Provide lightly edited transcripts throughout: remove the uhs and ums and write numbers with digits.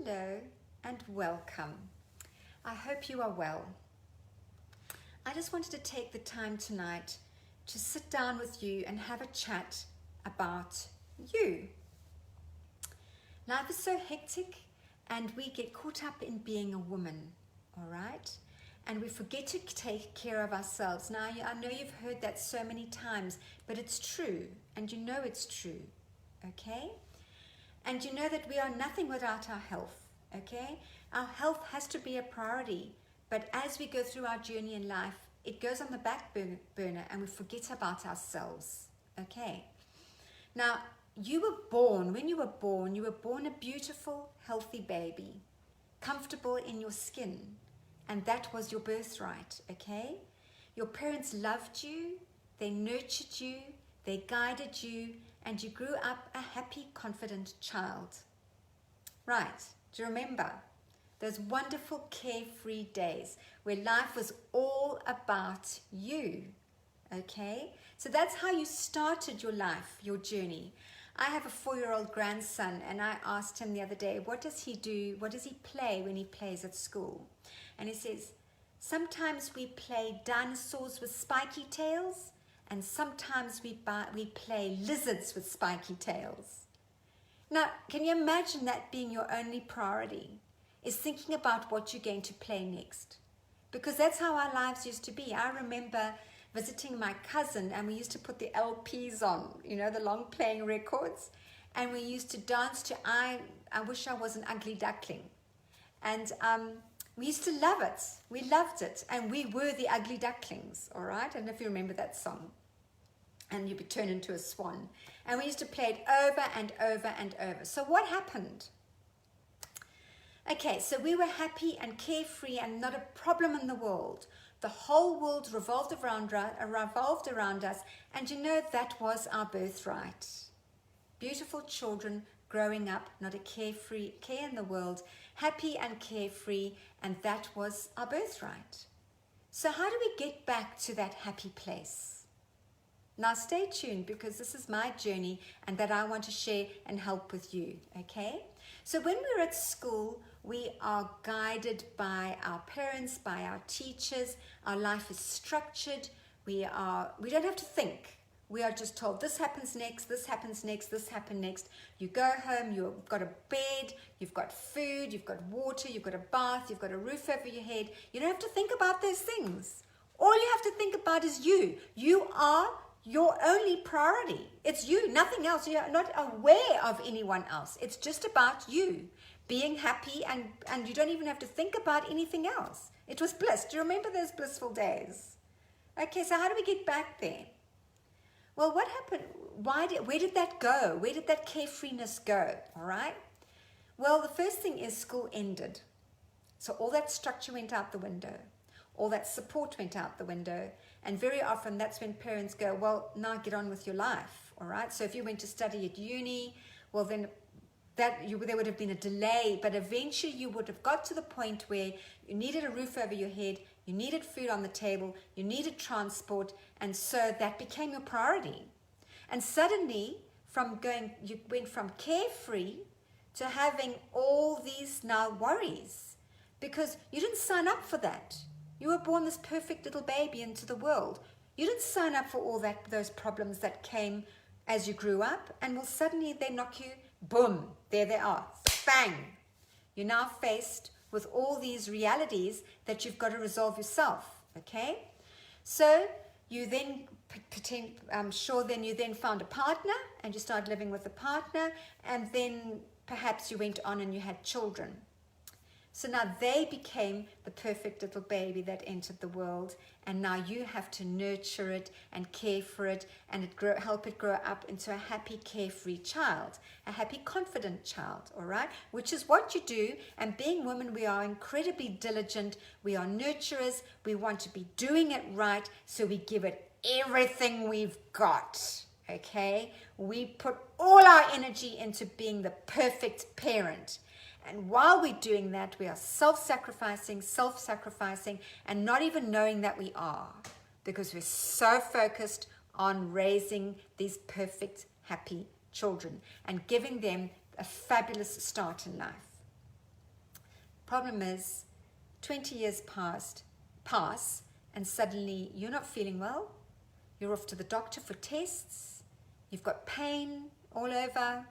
Hello and welcome. I hope you are well. I just wanted to take the time tonight to sit down with you and have a chat about you. Life is so hectic and we get caught up in being a woman, all right? And we forget to take care of ourselves. Now, I know you've heard that so many times, but it's true, and you know it's true, okay? And you know that we are nothing without our health, okay? Our health has to be a priority, but as we go through our journey in life, it goes on the back burner and we forget about ourselves, okay? Now, when you were born a beautiful, healthy baby, comfortable in your skin, and that was your birthright, okay? Your parents loved you, they nurtured you, they guided you, and you grew up a happy, confident child. Right, do you remember those wonderful carefree days where life was all about you, okay? So that's how you started your life, your journey. I have a 4-year-old grandson, and I asked him the other day, what does he do, what does he play when he plays at school? And he says, sometimes we play dinosaurs with spiky tails, and sometimes we play lizards with spiky tails. Now, can you imagine that being your only priority, is thinking about what you're going to play next? Because that's how our lives used to be. I remember visiting my cousin, and we used to put the LPs on, you know, the long playing records, and we used to dance to I Wish I Was an Ugly Duckling. And we used to love it. We loved it. And we were the ugly ducklings, all right? I don't know if you remember that song. And you'd be turned into a swan. And we used to play it over and over and over. So what happened? Okay, so we were happy and carefree and not a problem in the world. The whole world revolved around us. And you know, that was our birthright. Beautiful children growing up, not a care in the world, happy and carefree, and that was our birthright. So how do we get back to that happy place? Now stay tuned, because this is my journey and that I want to share and help with you, okay? So when we're at school, we are guided by our parents, by our teachers. Our life is structured. We don't have to think. We are just told this happens next, this happens next, this happened next. You go home, you've got a bed, you've got food, you've got water, you've got a bath, you've got a roof over your head. You don't have to think about those things. All you have to think about is you. You are your only priority. It's you, nothing else. You're not aware of anyone else. It's just about you being happy, and you don't even have to think about anything else. It was bliss. Do you remember those blissful days? Okay, so how do we get back there? Well, what happened? Where did that go? Where did that carefreeness go? All right. Well, the first thing is school ended. So all that structure went out the window. All that support went out the window. And very often that's when parents go, well, now get on with your life. All right. So if you went to study at uni, well, then there would have been a delay. But eventually you would have got to the point where you needed a roof over your head. You needed food on the table, you needed transport, and so that became your priority. And suddenly, you went from carefree to having all these now worries, because you didn't sign up for that. You were born this perfect little baby into the world. You didn't sign up for all those problems that came as you grew up, and well, suddenly they knock you, boom, there they are, bang. You're now faced with all these realities that you've got to resolve yourself, okay? So you then, I'm sure then you then found a partner, and you started living with a partner, and then perhaps you went on and you had children. So now they became the perfect little baby that entered the world, and now you have to nurture it and care for it and help it grow up into a happy, carefree child, a happy, confident child, all right? Which is what you do, and being women, we are incredibly diligent, we are nurturers, we want to be doing it right, so we give it everything we've got, okay? We put all our energy into being the perfect parent. And while we're doing that, we are self-sacrificing, and not even knowing that we are, because we're so focused on raising these perfect, happy children and giving them a fabulous start in life. Problem is, 20 years pass, and suddenly you're not feeling well. You're off to the doctor for tests. You've got pain all over.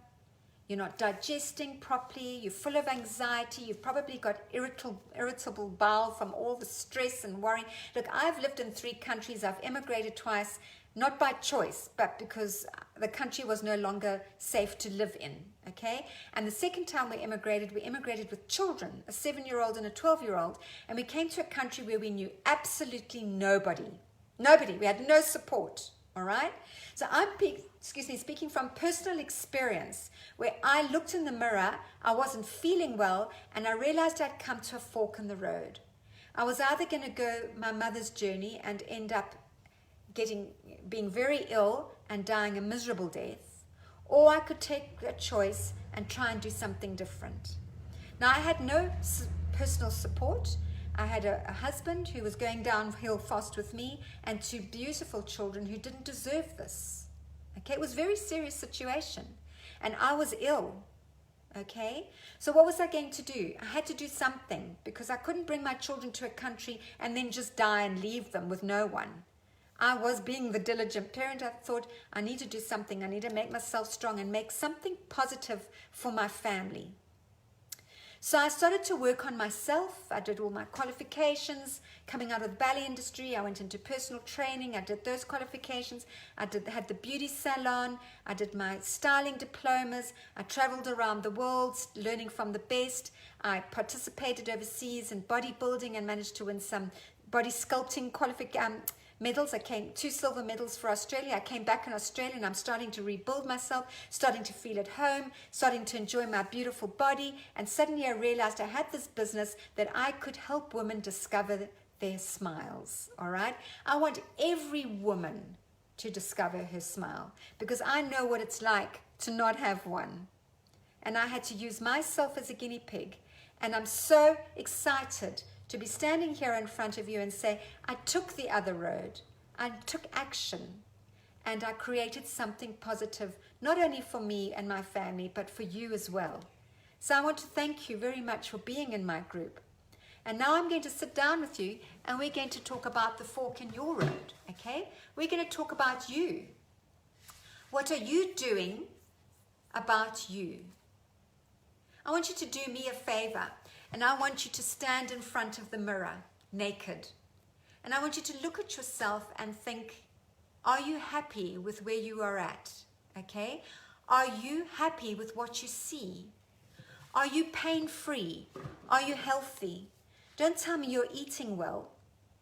You're not digesting properly. You're full of anxiety. You've probably got irritable bowel from all the stress and worry. Look, I've lived in 3 countries. I've immigrated twice, not by choice, but because the country was no longer safe to live in, okay? And the second time we immigrated with children, a 7-year-old and a 12-year-old, and we came to a country where we knew absolutely nobody. Nobody. We had no support, all right? So I'm speaking from personal experience, where I looked in the mirror, I wasn't feeling well, and I realized I'd come to a fork in the road. I was either going to go my mother's journey and end up being very ill and dying a miserable death, or I could take a choice and try and do something different. Now, I had no personal support. I had a husband who was going downhill fast with me, and 2 beautiful children who didn't deserve this. Okay, it was a very serious situation, and I was ill. Okay, so what was I going to do? I had to do something, because I couldn't bring my children to a country and then just die and leave them with no one. I was being the diligent parent. I thought, I need to do something. I need to make myself strong and make something positive for my family. So I started to work on myself. I did all my qualifications. Coming out of the ballet industry, I went into personal training. I did those qualifications. I had the beauty salon. I did my styling diplomas. I traveled around the world learning from the best. I participated overseas in bodybuilding and managed to win some body sculpting medals. I came 2 silver medals for Australia. I came back in Australia, and I'm starting to rebuild myself, starting to feel at home, starting to enjoy my beautiful body. And suddenly I realized I had this business that I could help women discover their smiles. All right. I want every woman to discover her smile, because I know what it's like to not have one. And I had to use myself as a guinea pig. And I'm so excited to be standing here in front of you and say, I took the other road, I took action, and I created something positive, not only for me and my family, but for you as well. So I want to thank you very much for being in my group. And now I'm going to sit down with you, and we're going to talk about the fork in your road, okay? We're going to talk about you. What are you doing about you? I want you to do me a favor. And I want you to stand in front of the mirror, naked. And I want you to look at yourself and think, are you happy with where you are at? Okay? Are you happy with what you see? Are you pain-free? Are you healthy? Don't tell me you're eating well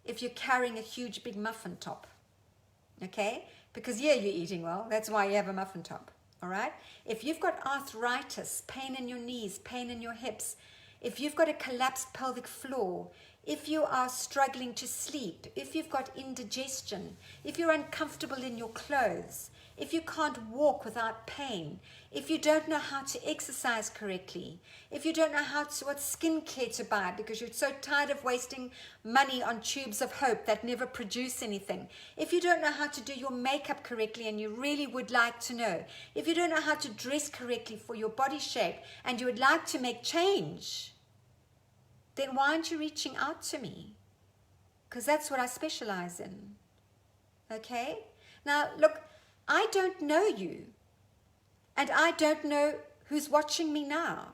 if you're carrying a huge big muffin top. Okay? Because yeah, you're eating well. That's why you have a muffin top. All right? If you've got arthritis, pain in your knees, pain in your hips, if you've got a collapsed pelvic floor, if you are struggling to sleep, if you've got indigestion, if you're uncomfortable in your clothes, if you can't walk without pain, if you don't know how to exercise correctly, if you don't know what skincare to buy because you're so tired of wasting money on tubes of hope that never produce anything, if you don't know how to do your makeup correctly and you really would like to know, if you don't know how to dress correctly for your body shape and you would like to make change, then why aren't you reaching out to me? Because that's what I specialize in. Okay? Now, look, I don't know you. And I don't know who's watching me now.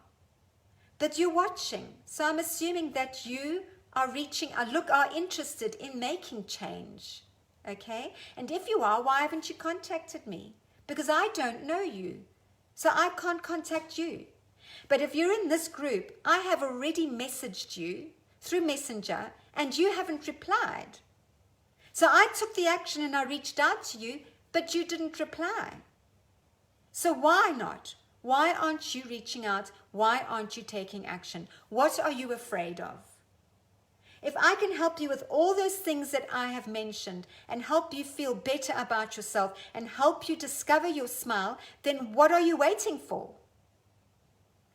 But you're watching. So I'm assuming that you are are interested in making change. Okay? And if you are, why haven't you contacted me? Because I don't know you. So I can't contact you. But if you're in this group, I have already messaged you through Messenger and you haven't replied. So I took the action and I reached out to you, but you didn't reply. So why not? Why aren't you reaching out? Why aren't you taking action? What are you afraid of? If I can help you with all those things that I have mentioned and help you feel better about yourself and help you discover your smile, then what are you waiting for?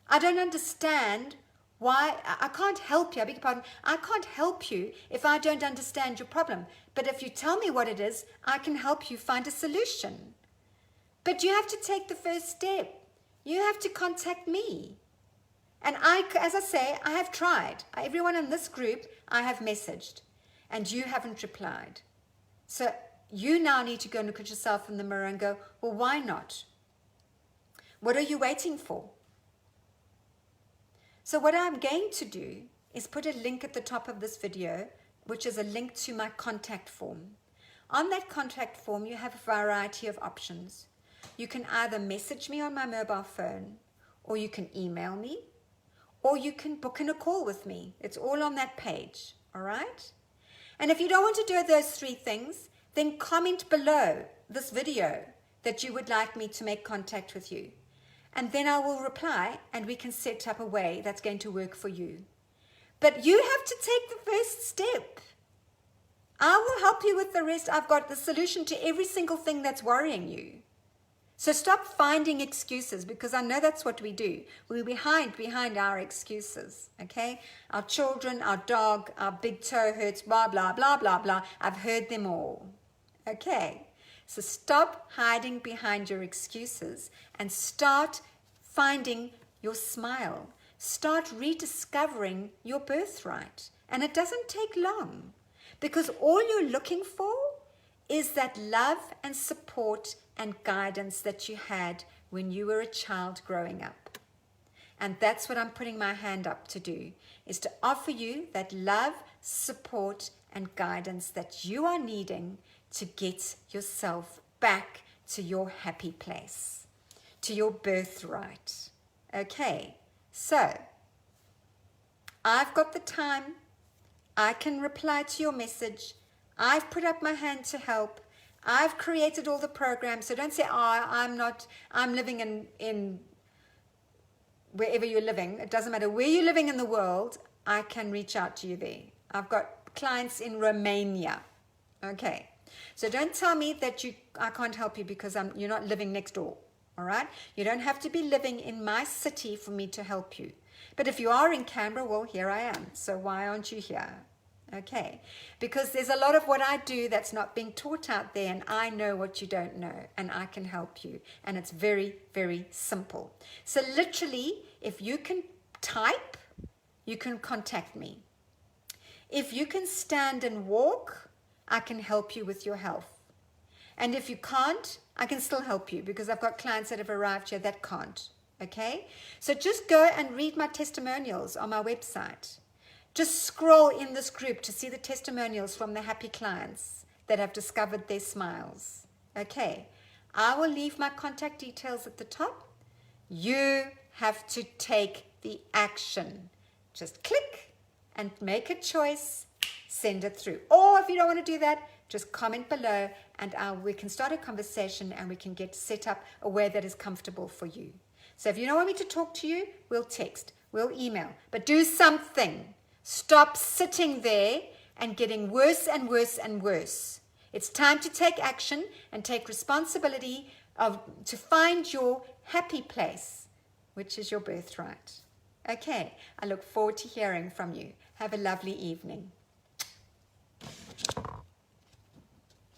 I don't understand why. I can't help you. I beg your pardon. I can't help you if I don't understand your problem. But if you tell me what it is, I can help you find a solution. But you have to take the first step. You have to contact me. And as I say, I have tried. Everyone in this group, I have messaged, and you haven't replied. So you now need to go and look at yourself in the mirror and go, well, why not? What are you waiting for? So what I'm going to do is put a link at the top of this video, which is a link to my contact form. On that contact form, you have a variety of options. You can either message me on my mobile phone, or you can email me, or you can book in a call with me. It's all on that page, all right? And if you don't want to do those 3 things, then comment below this video that you would like me to make contact with you. And then I will reply, and we can set up a way that's going to work for you. But you have to take the first step. I will help you with the rest. I've got the solution to every single thing that's worrying you. So stop finding excuses, because I know that's what we do. We hide behind our excuses, okay? Our children, our dog, our big toe hurts, blah, blah, blah, blah, blah. I've heard them all, okay? So stop hiding behind your excuses and start finding your smile. Start rediscovering your birthright. And it doesn't take long, because all you're looking for is that love and support and guidance that you had when you were a child growing up. And that's what I'm putting my hand up to do, is to offer you that love, support, and guidance that you are needing to get yourself back to your happy place, to your birthright. Okay, so I've got the time. I can reply to your message. I've put up my hand to help. I've created all the programs. So don't say, I'm living in wherever you're living. It doesn't matter where you're living in the world. I can reach out to you there. I've got clients in Romania. Okay. So don't tell me that I can't help you because you're not living next door. All right. You don't have to be living in my city for me to help you. But if you are in Canberra, well, here I am. So why aren't you here? Okay, because there's a lot of what I do that's not being taught out there, and I know what you don't know, and I can help you. And it's very, very simple. So literally, if you can type, you can contact me. If you can stand and walk, I can help you with your health. And if you can't, I can still help you, because I've got clients that have arrived here that can't. Okay, so just go and read my testimonials on my website. Just scroll in this group to see the testimonials from the happy clients that have discovered their smiles. Okay, I will leave my contact details at the top. You have to take the action. Just click and make a choice, send it through. Or if you don't want to do that, just comment below, and we can start a conversation, and we can get set up a way that is comfortable for you. So if you don't want me to talk to you, we'll text, we'll email, but do something. Stop sitting there and getting worse and worse and worse. It's time to take action and take responsibility to find your happy place, which is your birthright. Okay, I look forward to hearing from you. Have a lovely evening.